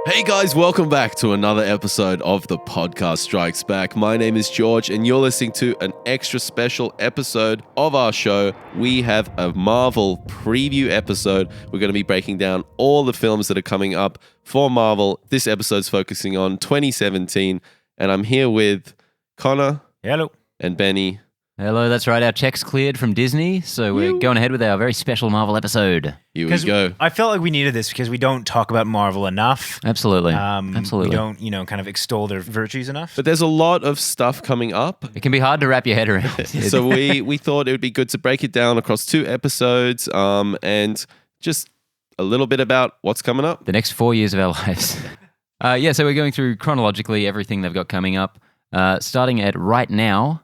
Hey guys, welcome back to another episode of The Podcast Strikes Back. My name is George and you're listening to an extra special episode of our show. We have a Marvel preview episode. We're going to be breaking down all the films that are coming up for Marvel. This episode's focusing on 2017 and I'm here with Connor. Hello. And Benny. Hello, that's right. Our check's cleared from Disney, so we're going ahead with our very special Marvel episode. Here we go. I felt like we needed this because we don't talk about Marvel enough. Absolutely. Absolutely. We don't, kind of extol their virtues enough. But there's a lot of stuff coming up. It can be hard to wrap your head around. So we thought it would be good to break it down across 2 episodes and just a little bit about what's coming up. The next 4 years of our lives. So we're going through chronologically everything they've got coming up. Starting at right now,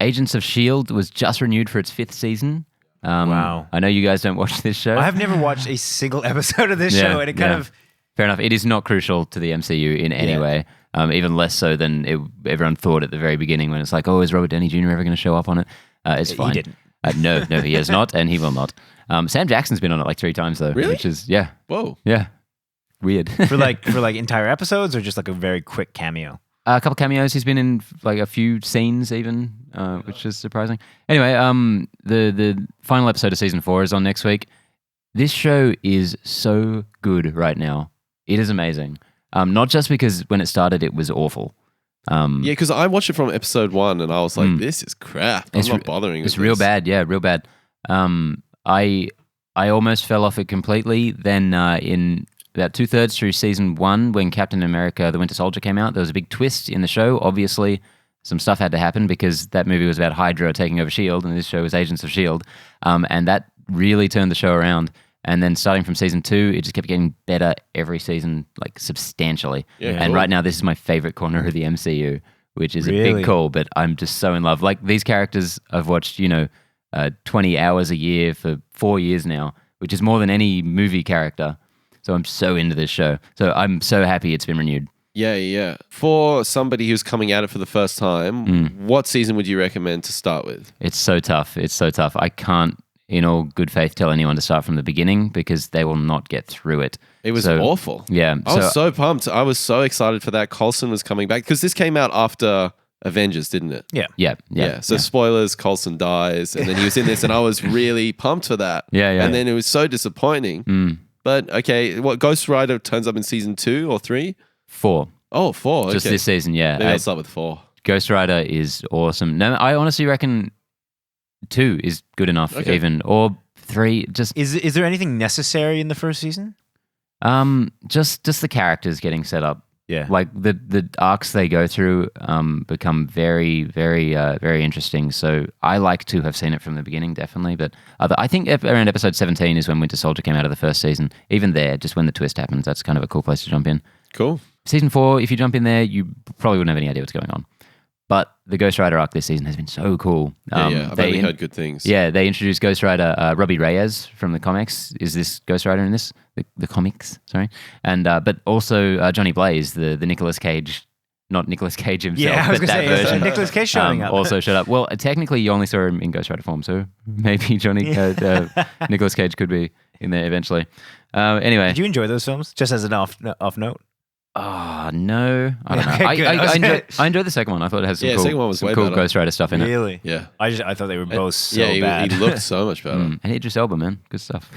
Agents of S.H.I.E.L.D. was just renewed for its 5th season. Wow. I know you guys don't watch this show. I have never watched a single episode of this show, and it kind of... Fair enough. It is not crucial to the MCU in any way, even less so than everyone thought at the very beginning when it's like, oh, is Robert Downey Jr. ever going to show up on it? It's fine. He didn't. No, he has not, and he will not. Sam Jackson's been on it like 3 times, though. Really? Which is, Whoa. Yeah. Weird. for entire episodes or just like a very quick cameo? A couple cameos. He's been in like a few scenes even, which is surprising. Anyway, the final episode of season 4 is on next week. This show is so good right now. It is amazing. Not just because when it started it was awful. Because I watched it from episode 1 and I was like, this is crap. I'm not bothering with It's real this. bad. Yeah, real bad. I almost fell off it completely. Then in about 2/3 through season 1, when Captain America: The Winter Soldier came out, there was a big twist in the show. Obviously, some stuff had to happen because that movie was about Hydra taking over S.H.I.E.L.D. and this show was Agents of S.H.I.E.L.D. And that really turned the show around. And then starting from season 2, it just kept getting better every season, like substantially. Yeah, and cool. right now, this is my favorite corner of the MCU, which is a Really? big call, but I'm just so in love. Like these characters, I've watched, 20 hours a year for 4 years now, which is more than any movie character. So I'm so into this show. So I'm so happy it's been renewed. Yeah. For somebody who's coming at it for the first time, what season would you recommend to start with? It's so tough. I can't, in all good faith, tell anyone to start from the beginning because they will not get through it. It was awful. Yeah. I was so pumped. I was so excited for that. Coulson was coming back because this came out after Avengers, didn't it? Yeah. So spoilers, Coulson dies and then he was in this and I was really pumped for that. Yeah. And then it was so disappointing. But okay, what, Ghost Rider turns up in season 2 or 3? 4. Oh, 4. Just okay. this season, yeah. Maybe I'll start with 4. Ghost Rider is awesome. No, I honestly reckon 2 is good enough even. Or 3, just... Is there anything necessary in the first season? Just the characters getting set up. Yeah. Like the arcs they go through become very, very, very interesting. So I like to have seen it from the beginning, definitely. But I think around episode 17 is when Winter Soldier came out of the first season. Even there, just when the twist happens, that's kind of a cool place to jump in. Cool. Season 4, if you jump in there, you probably wouldn't have any idea what's going on. But the Ghost Rider arc this season has been so cool. I've only heard good things. Yeah, they introduced Ghost Rider. Robbie Reyes from the comics is this Ghost Rider in this, the comics, sorry. And but also Johnny Blaze, the Nicolas Cage, not Nicolas Cage himself, Yeah, I was but going that to say, version. Nicolas Cage showing up. Also showed up. Well, technically you only saw him in Ghost Rider form, so maybe Nicolas Cage could be in there eventually. Anyway. Did you enjoy those films? Just as an off note? Oh, no. I don't know. Okay, good. I enjoyed the second one. I thought it had some second one was way cool better. Ghost Rider stuff in it. Really? Yeah. I thought they were both so he bad. looked so much better. And Idris Elba, man. Good stuff.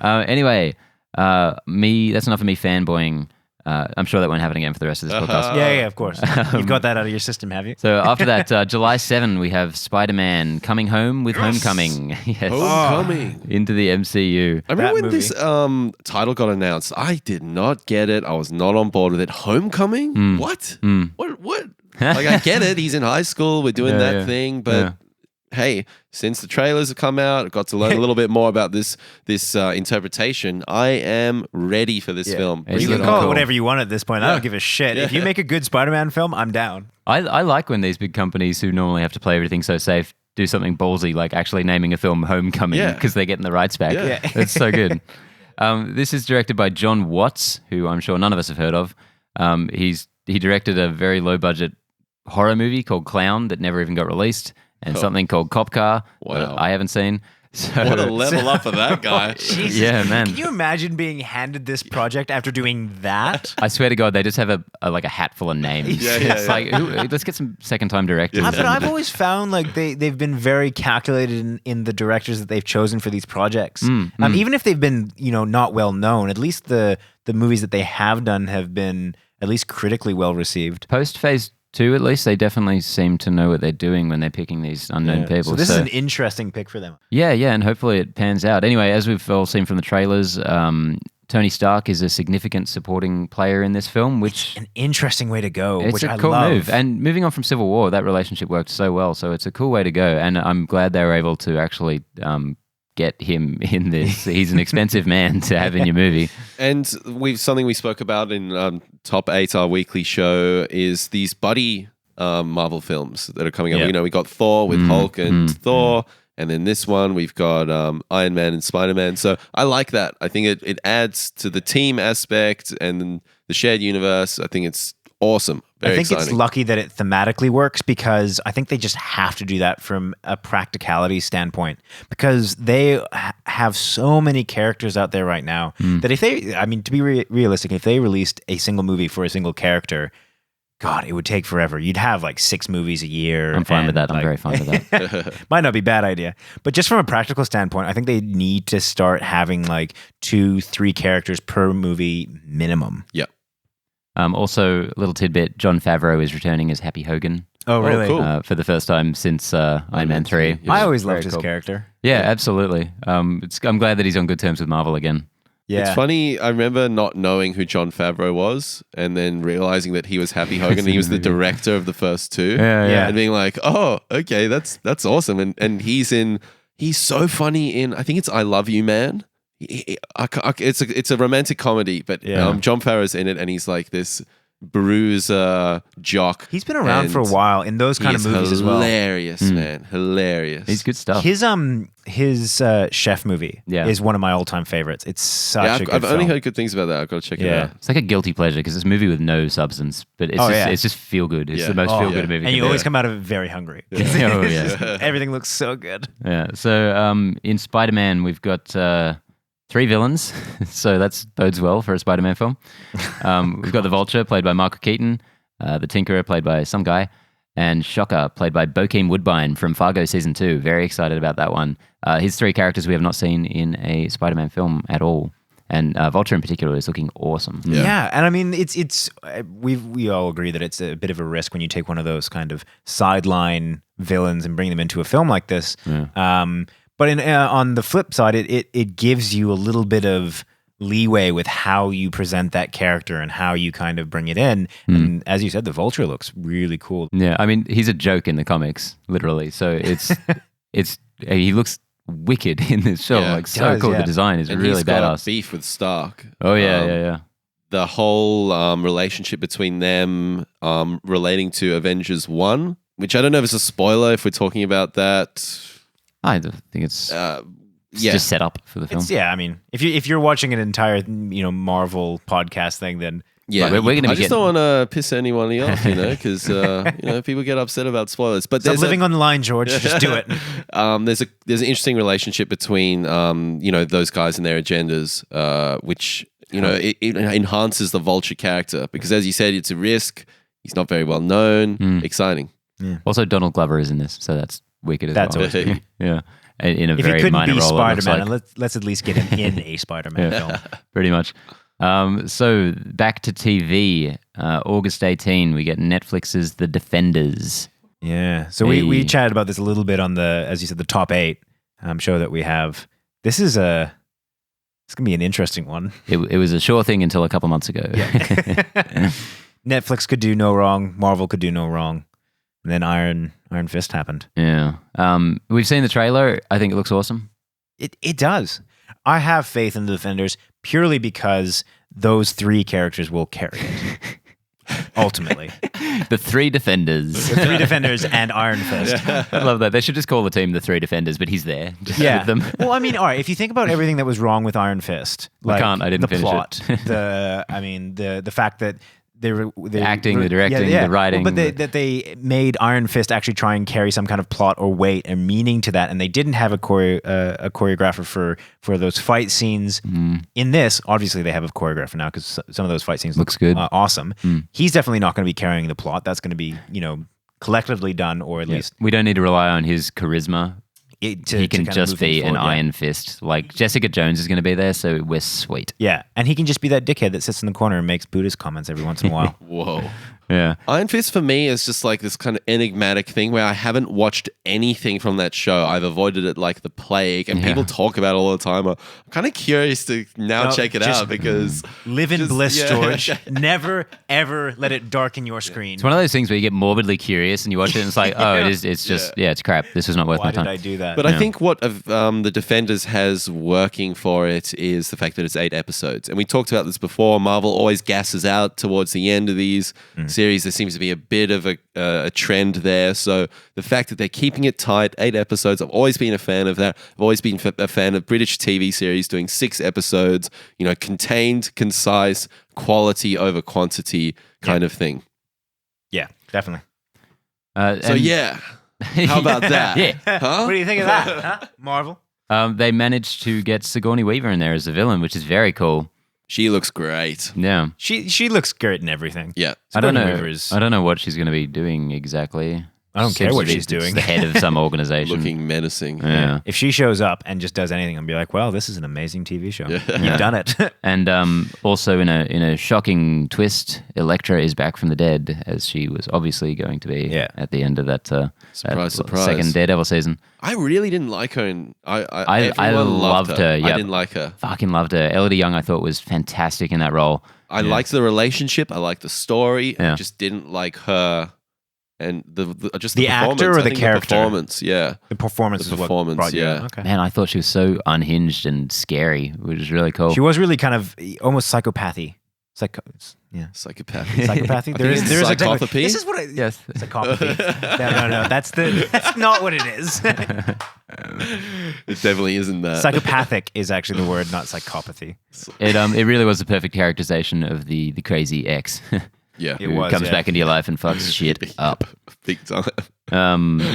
Anyway, that's enough of me fanboying. I'm sure that won't happen again for the rest of this podcast. Yeah, of course. You've got that out of your system, have you? So after that, July 7, we have Spider-Man coming home with Homecoming. Yes. Homecoming. Into the MCU. I remember That when this title got announced, I did not get it. I was not on board with it. Homecoming? What? What? Like, I get it. He's in high school. We're doing that thing. But hey, since the trailers have come out, I got to learn a little bit more about this interpretation. I am ready for this film. It's You Bring can it call on. it whatever you want at this point. I don't give a shit. If you make a good Spider-Man film, I'm down. I like when these big companies who normally have to play everything so safe do something ballsy, like actually naming a film Homecoming because they're getting the rights back. Yeah. It's so good. This is directed by John Watts, who I'm sure none of us have heard of. He directed a very low-budget horror movie called Clown that never even got released, and something called Cop Car that I haven't seen. So, What a level up for that guy. Jesus. Yeah, man. Can you imagine being handed this project after doing that? I swear to God, they just have a hat full of names. Yeah. It's like, let's get some second-time directors. But I've always found like they've been very calculated in the directors that they've chosen for these projects. Even if they've been not well known, at least the movies that they have done have been at least critically well received. Post Phase 2, at least, they definitely seem to know what they're doing when they're picking these unknown people. So this is an interesting pick for them. Yeah, and hopefully it pans out. Anyway, as we've all seen from the trailers, Tony Stark is a significant supporting player in this film, which An interesting way to go, it's which a I cool love. move. And moving on from Civil War, that relationship worked so well. So it's a cool way to go. And I'm glad they were able to actually get him in this. He's an expensive man to have in your movie. And something we spoke about in Top 8, our weekly show, is these buddy Marvel films that are coming up. Yeah. We got Thor with Hulk and Thor, and then this one we've got Iron Man and Spider-Man. So I like that. I think it adds to the team aspect and then the shared universe. I think it's awesome. Very I think exciting. it's lucky that it thematically works because I think they just have to do that from a practicality standpoint because they have so many characters out there right now that if they, to be realistic, if they released a single movie for a single character, God, it would take forever. You'd have like 6 movies a year. I'm fine with and, that. I'm very fine with that. Might not be a bad idea. But just from a practical standpoint, I think they need to start having like 2-3 characters per movie minimum. Yeah. Also, a little tidbit, Jon Favreau is returning as Happy Hogan. Oh, really? cool. For the first time since Iron Man 3. Yeah. I always Very loved his cool. character. Yeah, absolutely. I'm glad that he's on good terms with Marvel again. Yeah. It's funny, I remember not knowing who Jon Favreau was and then realizing that he was Happy Hogan. He was the director of the first 2. Yeah. And being like, oh, okay, that's awesome. And he's so funny in, I think it's I Love You, Man. It's a romantic comedy, but Jon Favreau's in it and he's like this bruiser jock. He's been around for a while in those kind of movies as well. Hilarious, man. Hilarious. He's good stuff. His chef movie is one of my all-time favorites. It's such a good I've film. only heard good things about that. I've got to check it out. It's like a guilty pleasure because it's a movie with no substance, but it's just feel good. It's the most feel good movie. And you always come out of it very hungry. Oh, yeah. Everything looks so good. Yeah. So in Spider-Man, we've got 3 villains, so that bodes well for a Spider-Man film. We've got the Vulture, played by Michael Keaton, the Tinkerer, played by some guy, and Shocker, played by Bokeem Woodbine from Fargo Season 2. Very excited about that one. His 3 characters we have not seen in a Spider-Man film at all. And Vulture in particular is looking awesome. Yeah, and I mean, we all agree that it's a bit of a risk when you take one of those kind of sideline villains and bring them into a film like this. Yeah. But on the flip side, it gives you a little bit of leeway with how you present that character and how you kind of bring it in. And as you said, the Vulture looks really cool. Yeah, I mean, he's a joke in the comics, literally. So he looks wicked in this film. Yeah. Like so cool. The design is And really he's got badass. a beef with Stark. Oh yeah. The whole relationship between them relating to Avengers 1, which I don't know if it's a spoiler if we're talking about that. I think it's just set up for the film. I mean, if you're watching an entire Marvel podcast thing, then Yeah, we're going to be I just don't want to piss anyone off, because people get upset about spoilers. But stop living on the line, George. Just do it. There's an interesting relationship between those guys and their agendas, which it enhances the Vulture character because, as you said, it's a risk. He's not very well known. Exciting. Yeah. Also, Donald Glover is in this, so that's wicked as That's well. always good. Yeah, in a If very he couldn't minor be role. Spider-Man, Like. let's at least get him in a Spider-Man film. Pretty much. So back to TV. August 18, we get Netflix's The Defenders. Yeah. So we chatted about this a little bit on the, as you said, the top 8 show that we have. It's gonna be an interesting one. It was a sure thing until a couple months ago. Netflix could do no wrong. Marvel could do no wrong. And then Iron Fist happened. Yeah. We've seen the trailer. I think it looks awesome. It does. I have faith in the Defenders purely because those 3 characters will carry it. Ultimately. The 3 Defenders. The 3 Defenders and Iron Fist. I love that. They should just call the team the 3 Defenders, but he's there. Just with them. Well, I mean, all right, if you think about everything that was wrong with Iron Fist, like I didn't the finish plot, it. the fact that The acting, the directing, the writing. Well, but they made Iron Fist actually try and carry some kind of plot or weight and meaning to that, and they didn't have a choreographer for those fight scenes. In this, obviously, they have a choreographer now because some of those fight scenes looks good, awesome. He's definitely not going to be carrying the plot. That's going to be collectively done, or at least we don't need to rely on his charisma. He can just be an Iron Fist. Like Jessica Jones is going to be there, so we're sweet. Yeah, and he can just be that dickhead that sits in the corner and makes Buddhist comments every once in a while. Whoa. Yeah. Iron Fist for me is just like this kind of enigmatic thing where I haven't watched anything from that show. I've avoided it like the plague, and people talk about it all the time. I'm kind of curious to now check it out because live in bliss, George. Never ever let it darken your screen. It's one of those things where you get morbidly curious and you watch it and it's like, oh, it's just it's crap. This is not worth my time. Why did I do that? But I think what the Defenders has working for it is the fact that it's 8 episodes. And we talked about this before. Marvel always gasses out towards the end of these series. There seems to be a bit of a trend there. So the fact that they're keeping it tight, 8 episodes, I've always been a fan of that. I've always been a fan of British TV series doing 6 episodes, contained, concise, quality over quantity kind of thing. Yeah, definitely. How about that? Yeah. Huh? What do you think of that, huh? Marvel? They managed to get Sigourney Weaver in there as a villain, which is very cool. She looks great. Yeah. She looks great in everything. Yeah. I don't know what she's going to be doing exactly. I don't care what she's doing. The head of some organization. Looking menacing. Yeah. If she shows up and just does anything, I'll be like, well, this is an amazing TV show. You've done it. And also in a shocking twist, Elektra is back from the dead, as she was obviously going to be at the end of that, surprise. second Daredevil season. I really didn't like her. And I everyone loved her. Yep. I didn't like her. Fucking loved her. Elodie Young, I thought, was fantastic in that role. I liked the relationship. I liked the story. Yeah. I just didn't like her. And the actor or the character? The performance, yeah. The performance is what brought you in. Okay. Man, I thought she was so unhinged and scary, which was really cool. She was really kind of almost psychopathy. Psychopathy. There is psychopathy. This is what yes. Psychopathy. No. That's not what it is. It definitely isn't that. Psychopathic is actually the word, not psychopathy. It really was the perfect characterization of the crazy ex. Yeah, who comes back into your life and fucks shit up big time.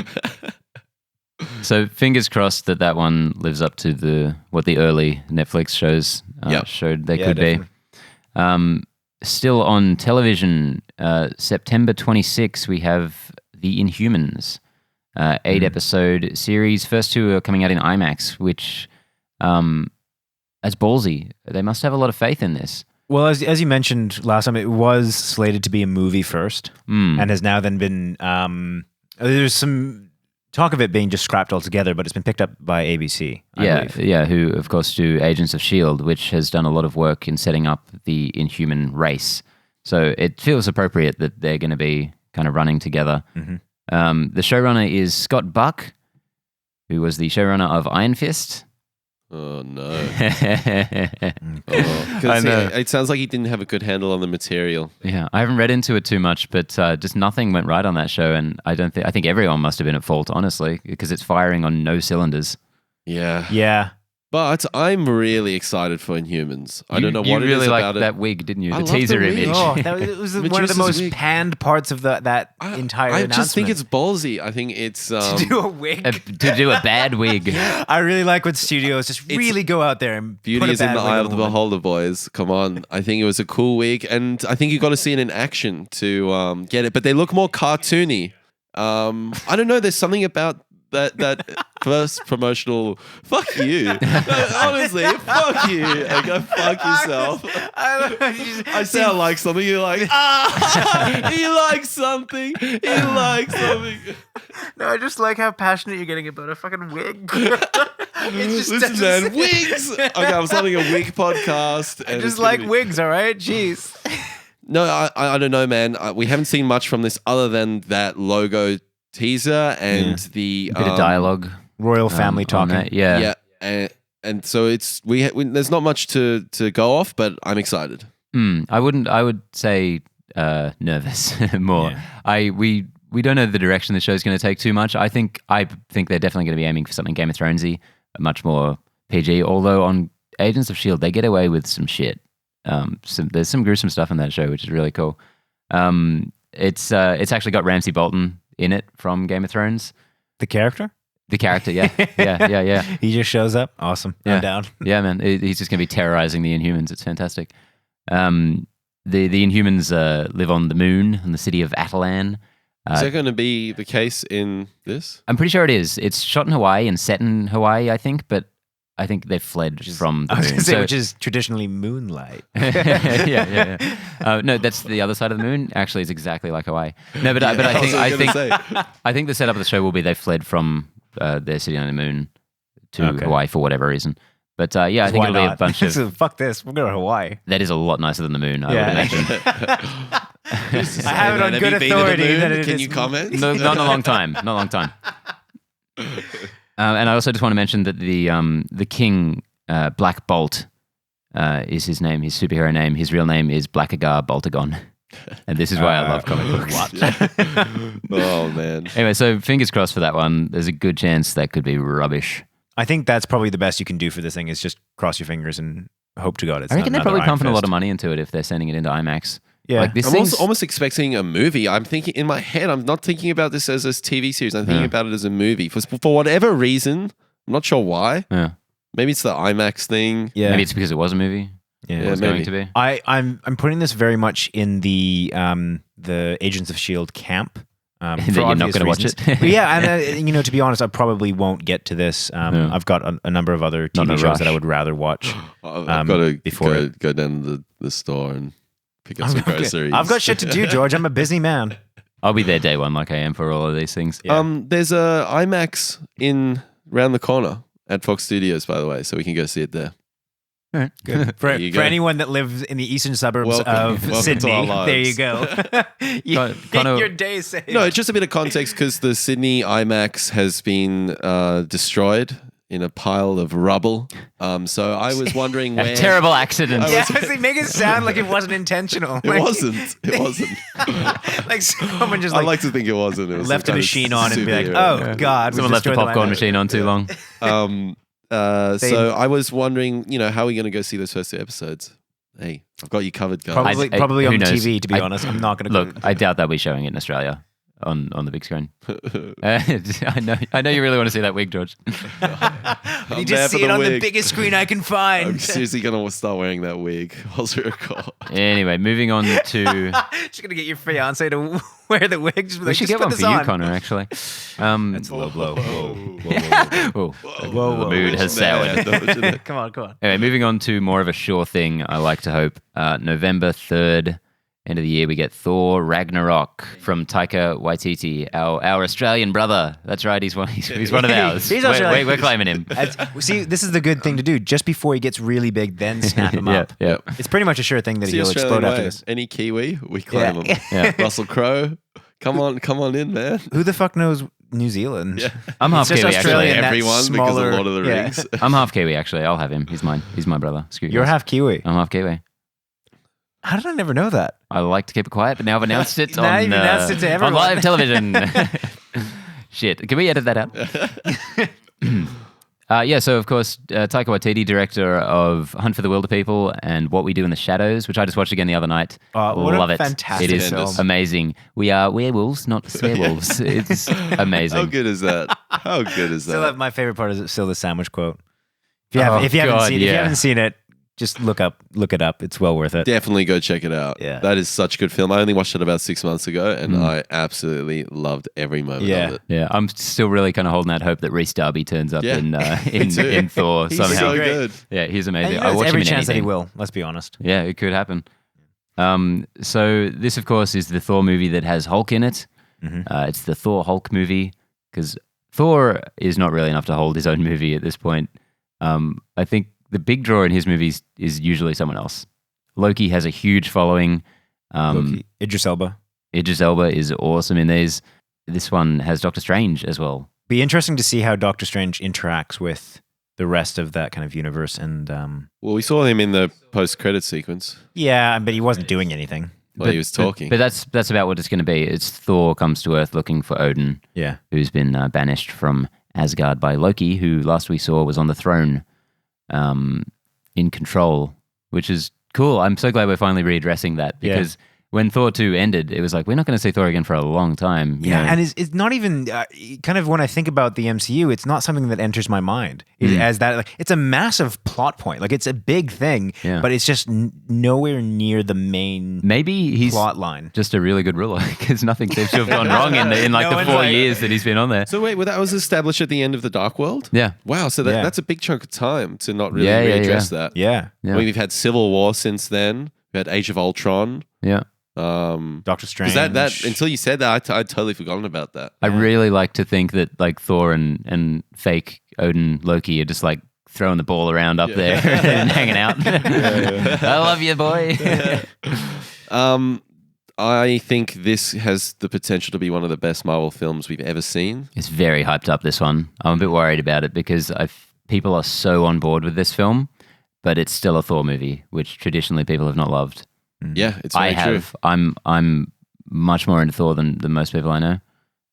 So fingers crossed that one lives up to what the early Netflix shows showed they could definitely be. Still on television, September 26, we have The Inhumans, 8-episode series. First 2 are coming out in IMAX, which that's ballsy. They must have a lot of faith in this. Well, as you mentioned last time, it was slated to be a movie first, and has now then been. There's some talk of it being just scrapped altogether, but it's been picked up by ABC. I believe. Who of course do Agents of S.H.I.E.L.D, which has done a lot of work in setting up the Inhuman race. So it feels appropriate that they're going to be kind of running together. Mm-hmm. The showrunner is Scott Buck, who was the showrunner of Iron Fist. Oh no! It sounds like he didn't have a good handle on the material. Yeah, I haven't read into it too much, but just nothing went right on that show, and I think everyone must have been at fault, honestly, because it's firing on no cylinders. Yeah. But I'm really excited for Inhumans. I don't know what it is about it. You really liked that wig, didn't you? The teaser image. Oh, it was one of the most panned parts of that entire announcement. I just think it's ballsy. I think it's... to do a wig? To do a bad wig. I really like when studios just really go out there and beauty put a is in bad the wig eye on of the a woman. beholder, boys. Come on. I think it was a cool wig, and I think you got to see it in action to get it. But they look more cartoony. I don't know. There's something about that first promotional fuck you. No, honestly, fuck you. Like, go fuck yourself. I sound like something. You're like, he likes something. He likes something. No, I just like how passionate you're getting about a fucking wig. Listen, man, wigs. Okay, I'm starting a wig podcast. I just like wigs, all right? Jeez. No, I don't know, man. We haven't seen much from this other than that logo teaser and the bit of dialogue, royal family talking. Yeah. And so it's we there's not much to go off, but I'm excited. I would say nervous more. Yeah. We don't know the direction the show's going to take too much. I think they're definitely going to be aiming for something Game of Thronesy, much more PG. Although on Agents of S.H.I.E.L.D, they get away with some shit. There's some gruesome stuff in that show, which is really cool. It's actually got Ramsay Bolton in it from Game of Thrones. The character? The character, yeah. Yeah. He just shows up. Awesome. Yeah. I'm down. Yeah, man. He's just going to be terrorizing the Inhumans. It's fantastic. The Inhumans live on the moon in the city of Atalan. Is that going to be the case in this? I'm pretty sure it is. It's shot in Hawaii and set in Hawaii, I think, but I think they've fled from the I was moon. going to say, which is traditionally moonlight. yeah. No, that's the other side of the moon. Actually, it's exactly like Hawaii. No, but I think the setup of the show will be they fled from their city on the moon to Hawaii for whatever reason. But yeah, I think it'll be a bunch of... So, fuck this. We're going to Hawaii. That is a lot nicer than the moon, I would imagine. I have it on good authority. Can you comment? No, not in a long time. Not a long time. And I also just want to mention that the king, Black Bolt, is his name, his superhero name. His real name is Blackagar Boltagon. And this is why I love comic books. Oh, man. Anyway, so fingers crossed for that one. There's a good chance that could be rubbish. I think that's probably the best you can do for this thing is just cross your fingers and hope to God it's I reckon not they're probably another Iron pumping a lot Fist. of money into it if they're sending it into IMAX. Yeah. Like, this I'm thing's... almost expecting a movie. I'm thinking in my head, I'm not thinking about this as a TV series. I'm thinking about it as a movie. For whatever reason, I'm not sure why. Yeah. Maybe it's the IMAX thing. Yeah. Maybe it's because it was a movie. Yeah, It was maybe. going to be. I'm putting this very much in the Agents of S.H.I.E.L.D. camp. That you're not going to watch it. But yeah, and to be honest, I probably won't get to this. I've got a number of other Not in TV a shows rush. that I would rather watch. I've got to before go down to the store and pick up some groceries. I've got shit to do, George. I'm a busy man. I'll be there day one like I am for all of these things. Yeah. There's a IMAX in round the corner at Fox Studios, by the way, so we can go see it there. Good. For There you go. anyone that lives in the eastern suburbs Welcome of to our Sydney, lives. there you go. Connor- Your day is saved. No, just a bit of context because the Sydney IMAX has been destroyed in a pile of rubble. So I was wondering where... A terrible accident. Yeah, they make it sound like it wasn't intentional. It wasn't. It wasn't. Like someone just I like to think it wasn't. It was left a some kind of machine on and be like, superhero. oh, God. we Someone left a destroyed the popcorn IMAX. machine on too long. So I was wondering, how are we going to go see those first two episodes? Hey, I've got you covered, guys. Probably who on knows? TV, to be honest. I'm not going to Look, I doubt they'll be showing it in Australia on the big screen. I know you really want to see that wig, George. You just see it on the biggest screen I can I'm find. seriously going to start wearing that wig. I'll record. Anyway, moving on to... Just going to get your fiance to wear the wig. Just be We like, should just get put one this for you, on. Connor, actually. That's a low blow. Oh, the mood has soured. Come on. Anyway, moving on to more of a sure thing, I like to hope. November 3rd, end of the year, we get Thor Ragnarok from Taika Waititi, our Australian brother. That's right, he's one of ours. He's Australian. We're claiming him. See, this is the good thing to do. Just before he gets really big, then snap him up. Yeah. It's pretty much a sure thing that he'll explode after this. Any Kiwi, we claim Yeah. him. Yeah. Russell Crowe, come on in, man. Who the fuck knows New Zealand? Yeah. I'm half It's just Kiwi, Australia actually. and that Everyone, smaller- because of Lord of the yeah. Rings. I'm half Kiwi, actually. I'll have him. He's mine. He's my brother. Screw you You're guys. half Kiwi. I'm half Kiwi. How did I never know that? I like to keep it quiet, but now I've announced it Now on, you've announced it to on everyone. live television. Shit. Can we edit that out? So of course, Taika Waititi, director of Hunt for the Wilder People and What We Do in the Shadows, which I just watched again the other night. What a Love it. fantastic It is film. amazing. We are werewolves, not werewolves. It's amazing. How good is that? How good is Still, that? my favorite part is still the sandwich quote. If you God, haven't seen it, just look it up. It's well worth it. Definitely go check it out. Yeah. That is such a good film. I only watched it about 6 months ago and I absolutely loved every moment Yeah. of it. Yeah, I'm still really kind of holding that hope that Reese Darby turns up Yeah. in Thor He's somehow. So great. good. Yeah, he's And amazing. I there's watch every him in chance that he anything. will. Let's be honest. Yeah, it could happen. So this, of course, is the Thor movie that has Hulk in it. It's the Thor Hulk movie because Thor is not really enough to hold his own movie at this point. I think the big draw in his movies is usually someone else. Loki has a huge following. Loki. Idris Elba. Idris Elba is awesome in these. This one has Doctor Strange as well. Be interesting to see how Doctor Strange interacts with the rest of that kind of universe. And Well, we saw him in the post-credit sequence yeah, but he wasn't doing anything. while he was talking. But that's about what it's going to be. It's Thor comes to Earth looking for Odin, Yeah. who's been banished from Asgard by Loki, who last we saw was on the throne in control, which is cool. I'm so glad we're finally readdressing that because when Thor 2 ended, it was like, we're not going to see Thor again for a long time. you know? And it's not even kind of when I think about the MCU, it's not something that enters my mind as that. Like, it's a massive plot point, like it's a big thing, but it's just nowhere near the main. Maybe he's plot line. just a really good ruler because nothing seems to have gone wrong in like the 4 years that he's been on there. So wait, well, that was established at the end of the Dark World? Yeah. Wow, so that's a big chunk of time to not really readdress that. Yeah. I mean, we've had Civil War since then. We had Age of Ultron. Yeah. Doctor Strange. That until you said that, I'd totally forgotten about that. I really like to think that like Thor and fake Odin Loki are just like throwing the ball around up there and hanging out. I love you, boy. I think this has the potential to be one of the best Marvel films we've ever seen. It's very hyped up, this one. I'm a bit worried about it because people are so on board with this film, but it's still a Thor movie, which traditionally people have not loved. Yeah, it's very true. I'm much more into Thor than most people I know,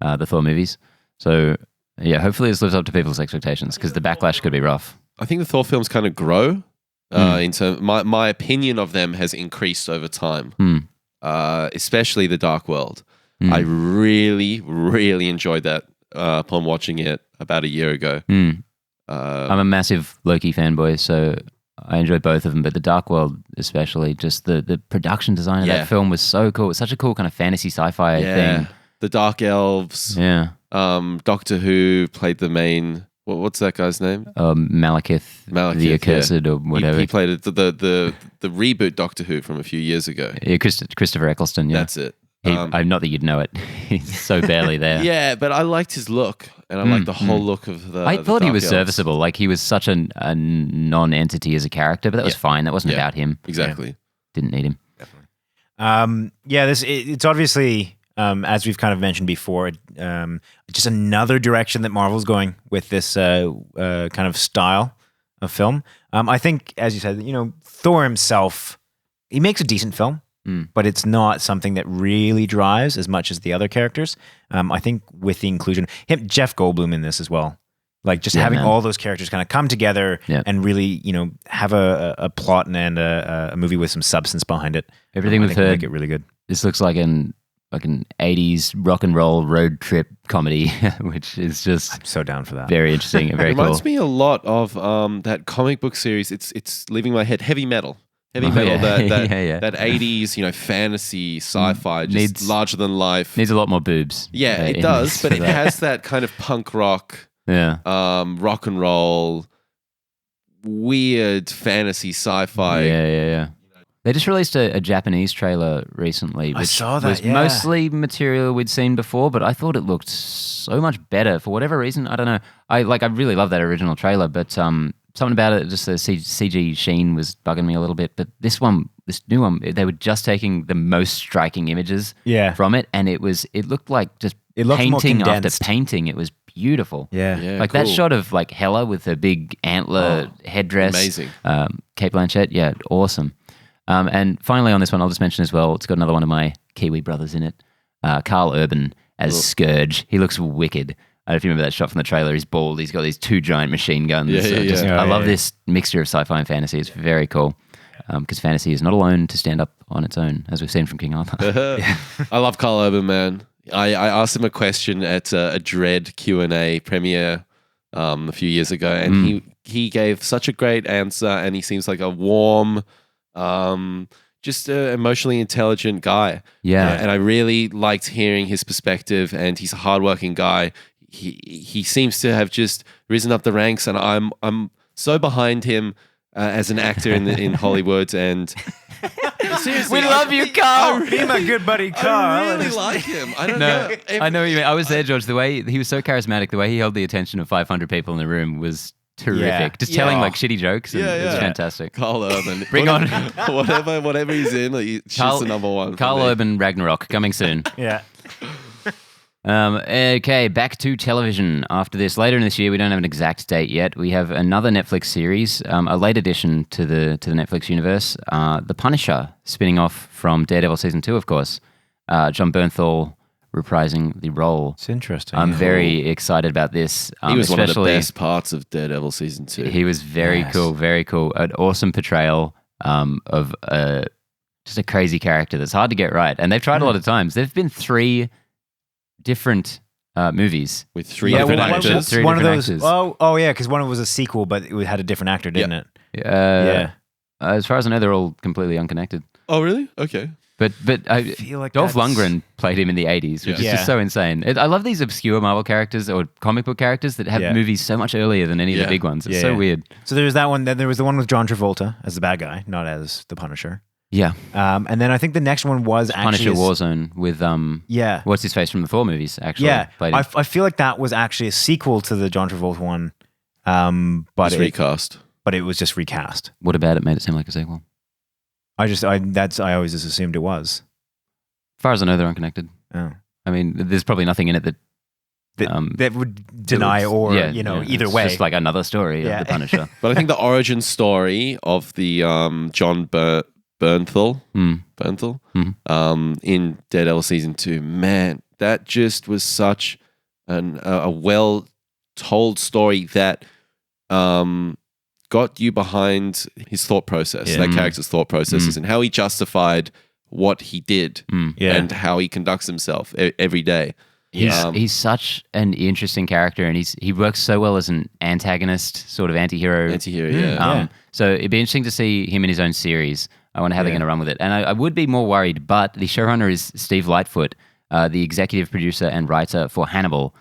the Thor movies. So yeah, hopefully this lives up to people's expectations because the backlash could be rough. I think the Thor films kind of grow. Into my opinion of them has increased over time. Especially the Dark World. I really, really enjoyed that upon watching it about a year ago. I'm a massive Loki fanboy, so I enjoyed both of them, but the Dark World especially, just the production design of that film was so cool. It's such a cool kind of fantasy sci-fi thing. The Dark Elves. Yeah. Doctor Who played the main... What's that guy's name? Malekith, the Accursed or whatever. He played the reboot Doctor Who from a few years ago. Yeah, Christopher Eccleston, yeah. That's it. Not that you'd know it. He's so barely there. Yeah, but I liked his look, and I liked the whole look of the I thought he was Dark Elves. serviceable. Like, he was such a non-entity as a character, but that was fine. That wasn't about him. Exactly. Yeah. Didn't need him. Definitely. It's obviously... as we've kind of mentioned before, just another direction that Marvel's going with this kind of style of film. I think, as you said, Thor himself, he makes a decent film, but it's not something that really drives as much as the other characters. I think with the inclusion, Jeff Goldblum in this as well, like just having all those characters kind of come together and really, have a plot and a movie with some substance behind it. Everything we've heard, make it really good. This looks like an 80s rock and roll road trip comedy, which is just I'm so down for that. Very interesting and very It cool. reminds me a lot of that comic book series. It's leaving my head. Heavy Metal. That 80s, fantasy, sci-fi, just larger than life. Needs a lot more boobs. Yeah, it does, but it has that kind of punk rock, rock and roll, weird fantasy sci-fi. Yeah. They just released a Japanese trailer recently, which was mostly material we'd seen before, but I thought it looked so much better for whatever reason. I don't know. I really love that original trailer, but something about it, just the CG sheen was bugging me a little bit. But this new one, they were just taking the most striking images from it, and it looked like just painting after painting. It was beautiful. Yeah, like cool. that shot of like Hela with her big antler headdress. Amazing. Kate Blanchett, awesome. And finally on this one, I'll just mention as well, it's got another one of my Kiwi brothers in it. Carl Urban as Scourge. He looks wicked. I don't know if you remember that shot from the trailer. He's bald. He's got these 2 giant machine guns. I love this mixture of sci-fi and fantasy. It's very cool. Because fantasy is not alone to stand up on its own, as we've seen from King Arthur. I love Carl Urban, man. I asked him a question at a Dread Q&A premiere a few years ago, and he gave such a great answer, and he seems like a warm... just an emotionally intelligent guy. And I really liked hearing his perspective, and he's a hardworking guy. He seems to have just risen up the ranks, and I'm so behind him as an actor in Hollywood. And seriously, we love you, Carl. Be my good buddy, Carl. I really like him. I don't know. I know what you mean. I was there, George. The way he was so charismatic, the way he held the attention of 500 people in the room was terrific. Just telling like shitty jokes. And it was fantastic. Carl Urban. Bring on. whatever he's in, he's the number one. Carl Urban Ragnarok coming soon. Okay, back to television. After this, later in this year, we don't have an exact date yet. We have another Netflix series, a late addition to the Netflix universe, The Punisher, spinning off from Daredevil season 2, of course. John Bernthal reprising the role. It's interesting. I'm very excited about this. He was one of the best parts of Daredevil season 2. He was very cool, very cool. An awesome portrayal of a just a crazy character that's hard to get right. And they've tried a lot of times. There've been 3 different movies with 3 Yeah, different well, actors. Three one of different those. actors. Oh, yeah, because one of it was a sequel, but it had a different actor, didn't it? Yeah. As far as I know, they're all completely unconnected. Oh, really? Okay. But I feel like Dolph that's- Lundgren played him in the 80s, which is Yeah. just so insane. I love these obscure Marvel characters or comic book characters that have Yeah. movies so much earlier than any of Yeah. the big ones. It's Yeah, so yeah. weird. So there's that one. Then there was the one with John Travolta as the bad guy, not as the Punisher. Yeah. And then I think the next one was actually Punisher Warzone with Yeah. what's his face from the Thor movies, actually. Yeah, Played I him. feel like that was actually a sequel to the John Travolta one, but It's recast. but it was just recast. What about it made it seem like a sequel? I always just assumed it was. As far as I know, they're unconnected. Oh. I mean, there's probably nothing in it that That would deny or either it's way. just like another story Yeah. of the Punisher. But I think the origin story of the John Bernthal in Daredevil season 2, man, that just was such a well told story that got you behind his thought process, that character's thought processes, and how he justified what he did Yeah. and how he conducts himself every day. He's such an interesting character, and he works so well as an antagonist, sort of anti-hero. Anti-hero, yeah. So it'd be interesting to see him in his own series. I wonder how they're going to run with it. And I would be more worried, but the showrunner is Steve Lightfoot, the executive producer and writer for Hannibal,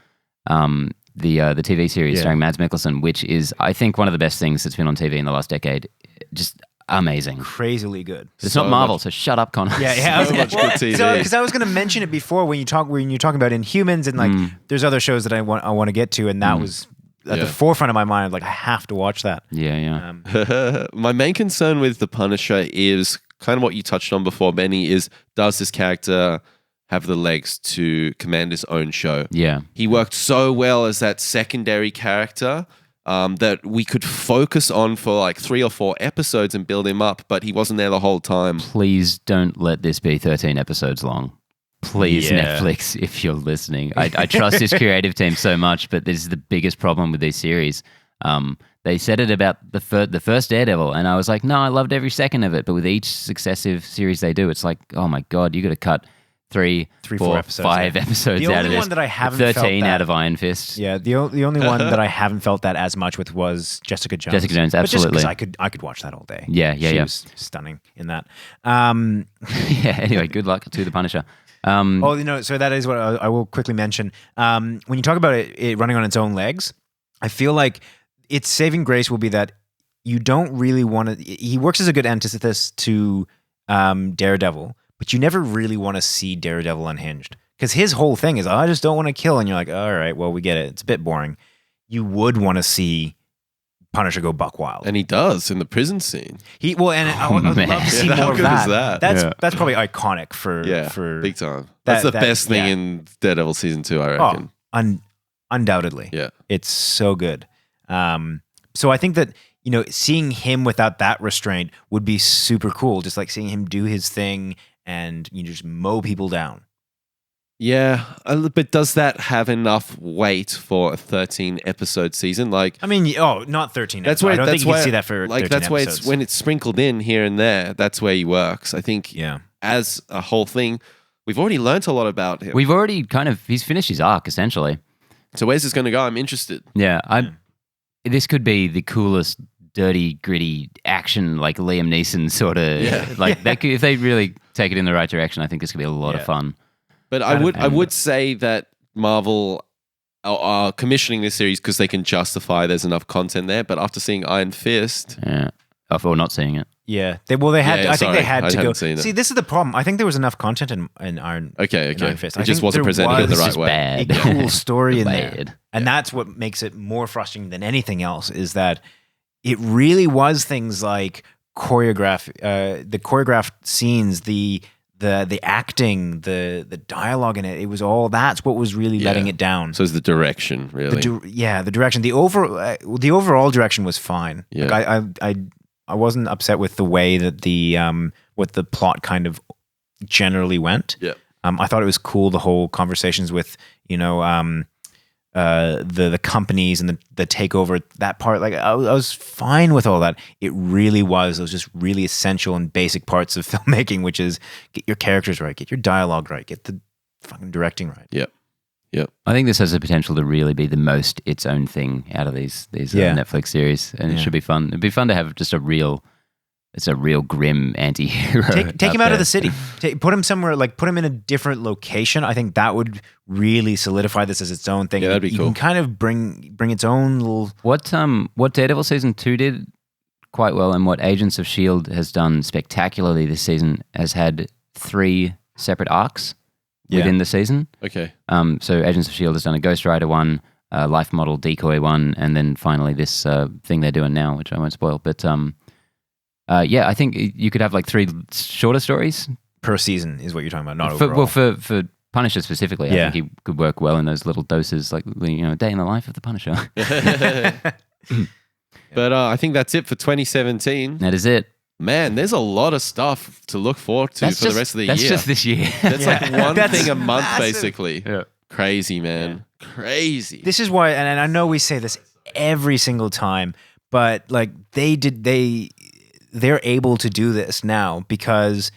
the TV series starring Mads Mikkelsen, which is, I think, one of the best things that's been on TV in the last decade. Just amazing. Crazily good. It's not Marvel, so shut up, Connor. Yeah. So much good TV. Because I was going to mention it before when you're talking about Inhumans and like there's other shows that I want to get to, and that was at the forefront of my mind. Like I have to watch that. Yeah. My main concern with the Punisher is kind of what you touched on before, Benny, is does this character have the legs to command his own show? Yeah. He worked so well as that secondary character that we could focus on for like 3 or 4 episodes and build him up, but he wasn't there the whole time. Please don't let this be 13 episodes long. Please, Yeah. Netflix, if you're listening. I trust this creative team so much, but this is the biggest problem with these series. They said it about the first Daredevil, and I was like, no, I loved every second of it. But with each successive series they do, it's like, oh my God, you got to cut 3, 4 4, episodes, 5 yeah. episodes The out only of this. one that I haven't felt 13 that- out of Iron Fist. Yeah, the only one that I haven't felt that as much with was Jessica Jones. Jessica Jones, But just 'cause absolutely. I could watch that all day. Yeah. She was stunning in that. Yeah, anyway, good luck to the Punisher. So that is what I will quickly mention. When you talk about it running on its own legs, I feel like its saving grace will be that you don't really want to. He works as a good antithesis to Daredevil, but you never really want to see Daredevil unhinged because his whole thing is, I just don't want to kill, and you're like, all right, well, we get it. It's a bit boring. You would want to see Punisher go buck wild. And he does in the prison scene. I would love to see Yeah, how more of good is that. that? That's probably iconic for Big time. That's the best thing in Daredevil season 2, I reckon. Undoubtedly. Yeah. It's so good. So I think that, seeing him without that restraint would be super cool. Just like seeing him do his thing and you just mow people down. Yeah, but does that have enough weight for a 13 episode season? Like, I mean, not 13 that's episodes. where I don't think you can see that for like 13 that's where episodes. it's when it's sprinkled in here and there. That's where he works. I think. Yeah. As a whole thing, we've already learnt a lot about him. We've already he's finished his arc, essentially. So where's this going to go? I'm interested. Yeah, this could be the coolest, dirty, gritty action, like Liam Neeson sort of. Yeah. Like if they really take it in the right direction, I think this could be a lot of fun. But I would say that Marvel are commissioning this series because they can justify there's enough content there. But after seeing Iron Fist, Yeah, or not seeing it. Yeah. They had. Yeah, I think they had I to go. haven't seen it. See, this is the problem. I think there was enough content in Iron. okay, in Iron Fist. it just wasn't presented in the It's right just way. bad. A cool story in there. Bad. And that's what makes it more frustrating than anything else is that it really was things like the choreographed scenes, the acting, the dialogue in it. It was all that's what was really letting it down. So it's the direction, really. The direction. The overall direction was fine. Yeah. Like I wasn't upset with the way that what the plot kind of generally went. Yeah. I thought it was cool, the whole conversations with the companies and the takeover, that part, like I was fine with all that. It really was those just really essential and basic parts of filmmaking, which is get your characters right, get your dialogue right, get the fucking directing right. Yep. I think this has the potential to really be the most its own thing out of these Netflix series, and it should be fun. It'd be fun to have just a real grim anti-hero. Take him out of the city. Put him somewhere, like put him in a different location. I think that would really solidify this as its own thing. Yeah, that'd be you cool. can kind of bring its own little. What Daredevil season 2 did quite well, and what Agents of S.H.I.E.L.D. has done spectacularly this season, has had 3 separate arcs within the season. Okay. So Agents of S.H.I.E.L.D. has done a Ghost Rider one, Life Model Decoy one, and then finally this thing they're doing now, which I won't spoil. But I think you could have like 3 shorter stories Per season is what you're talking about, not for, overall. well, for Punisher specifically. Yeah. I think he could work well in those little doses, like day in the life of the Punisher. But I think that's it for 2017. That is it. Man, there's a lot of stuff to look forward to for the rest of the year. That's just this year. That's like one That's thing a month, massive. basically. Yeah. Crazy, man. Crazy. This is why, and I know we say this every single time, but like they're able to do this now because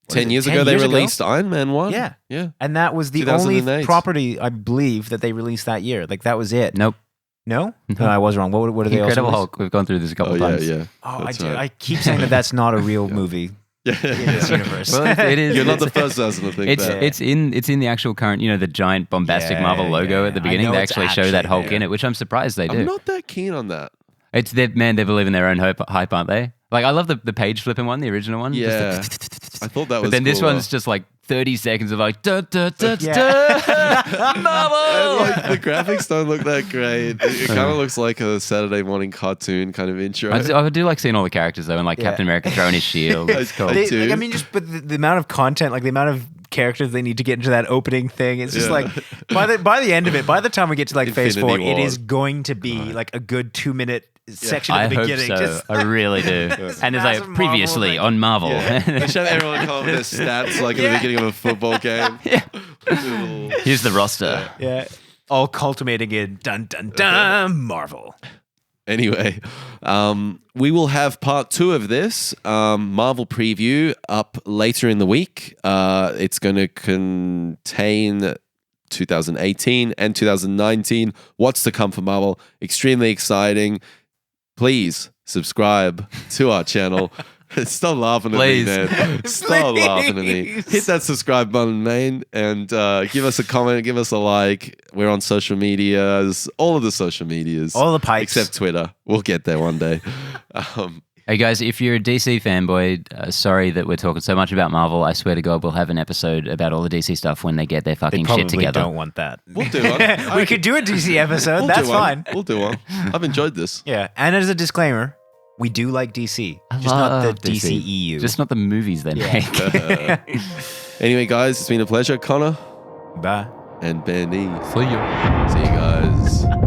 10 years ago, they released Iron Man 1. Yeah. Yeah. And that was the only 2008. property, I believe, that they released that year. Like, that was it. Nope. No? No, I was wrong. What are they Incredible also Hulk. We've gone through this a couple Oh, times. yeah. Oh, That's I right. keep saying that's not a real movie in this universe. Well, it is. You're not the first person to think that. It's in the actual current, the giant bombastic Marvel logo at the I beginning. know They it's actually show that actually Hulk in it, which I'm surprised they do. I'm not that keen on that. It's they believe in their own hype, aren't they? Like I love the page flipping one, the original one. Yeah. I thought that was But then this cooler. one's just like 30 seconds of like da da da Yeah. da Marvel. And, like, the graphics don't look that great. It kind of looks like a Saturday morning cartoon kind of intro. I do like seeing all the characters though, and like Yeah. Captain America throwing his shield. It's cool. I do. But the amount of content, like the amount of characters they need to get into that opening thing, it's just like by the end of it, by the time we get to like Phase 4, Infinity it War. is going to be like a good 2-minute section I at the hope beginning. so. Just I really do. And it's like massive Marvel previously thing. on Marvel. They should have everyone come up with their stats like at the beginning of a football game. Here's the roster. yeah, all culminating in dun dun dun Marvel. Anyway, we will have part 2 of this Marvel preview up later in the week. It's going to contain 2018 and 2019. What's to come for Marvel? Extremely exciting. Please subscribe to our channel. Stop laughing at Please. me, man. Stop laughing at me. Hit that subscribe button, man, and give us a comment, give us a like. We're on social medias, all of the social medias. All the pipes. Except Twitter. We'll get there one day. Hey guys, if you're a DC fanboy, sorry that we're talking so much about Marvel. I swear to God, we'll have an episode about all the DC stuff when they get their They fucking probably shit together. don't want that. We'll do one. We could do a DC episode. We'll That's do one. fine. We'll do one. I've enjoyed this. Yeah, and as a disclaimer, we do like DC, just not the love DC. DCEU. Just not the movies they make. Anyway, guys, it's been a pleasure. Connor Bye. and Benny. See you. See you guys.